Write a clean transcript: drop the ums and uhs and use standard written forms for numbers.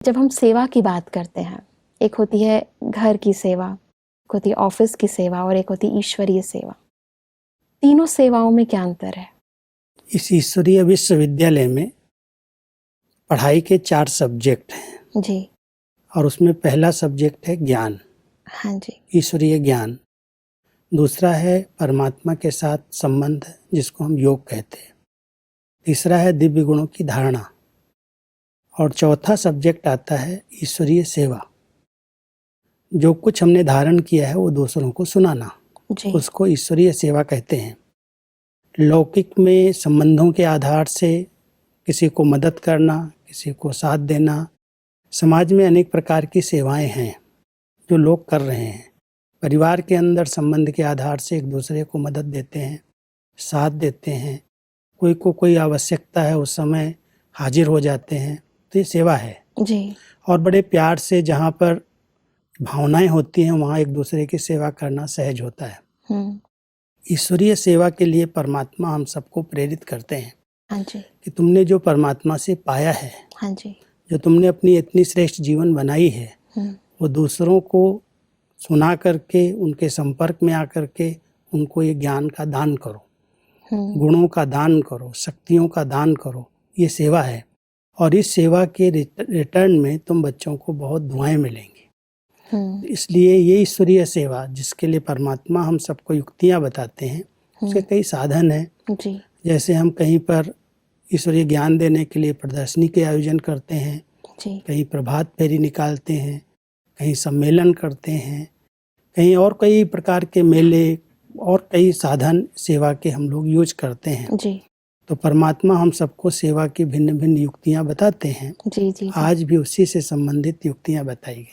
जब हम सेवा की बात करते हैं, एक होती है घर की सेवा, एक होती है ऑफिस की सेवा और एक होती है ईश्वरीय सेवा। तीनों सेवाओं में क्या अंतर है? इस ईश्वरीय विश्वविद्यालय में पढ़ाई के 4 सब्जेक्ट हैं जी। और उसमें पहला सब्जेक्ट है ज्ञान, हाँ जी। ईश्वरीय ज्ञान। दूसरा है परमात्मा के साथ संबंध, जिसको हम योग कहते हैं। तीसरा है दिव्य गुणों की धारणा और चौथा सब्जेक्ट आता है ईश्वरीय सेवा। जो कुछ हमने धारण किया है वो दूसरों को सुनाना, जी। उसको ईश्वरीय सेवा कहते हैं। लौकिक में संबंधों के आधार से किसी को मदद करना, किसी को साथ देना, समाज में अनेक प्रकार की सेवाएं हैं जो लोग कर रहे हैं। परिवार के अंदर संबंध के आधार से एक दूसरे को मदद देते हैं, साथ देते हैं, कोई को कोई आवश्यकता है उस समय हाजिर हो जाते हैं, तो ये सेवा है। जी। और बड़े प्यार से जहाँ पर भावनाएं होती हैं वहाँ एक दूसरे की सेवा करना सहज होता है। ईश्वरीय सेवा के लिए परमात्मा हम सबको प्रेरित करते हैं। हाँ जी। कि तुमने जो परमात्मा से पाया है, हाँ जी। जो तुमने अपनी इतनी श्रेष्ठ जीवन बनाई है, वो दूसरों को सुना करके, उनके संपर्क में आकर के उनको ये ज्ञान का दान करो, गुणों का दान करो, शक्तियों का दान करो। ये सेवा है और इस सेवा के रिटर्न में तुम बच्चों को बहुत दुआएं मिलेंगी। इसलिए ये ईश्वरीय सेवा, जिसके लिए परमात्मा हम सबको युक्तियाँ बताते हैं, उसके कई साधन हैं। जी। जैसे हम कहीं पर ईश्वरीय ज्ञान देने के लिए प्रदर्शनी के आयोजन करते हैं, जी। कहीं प्रभात फेरी निकालते हैं, कहीं सम्मेलन करते हैं, कहीं और कई प्रकार के मेले और कई साधन सेवा के हम लोग यूज करते हैं। जी। तो परमात्मा हम सबको सेवा की भिन्न भिन्न युक्तियाँ बताते हैं। जी। जी। आज भी उसी से संबंधित युक्तियाँ बताई गई।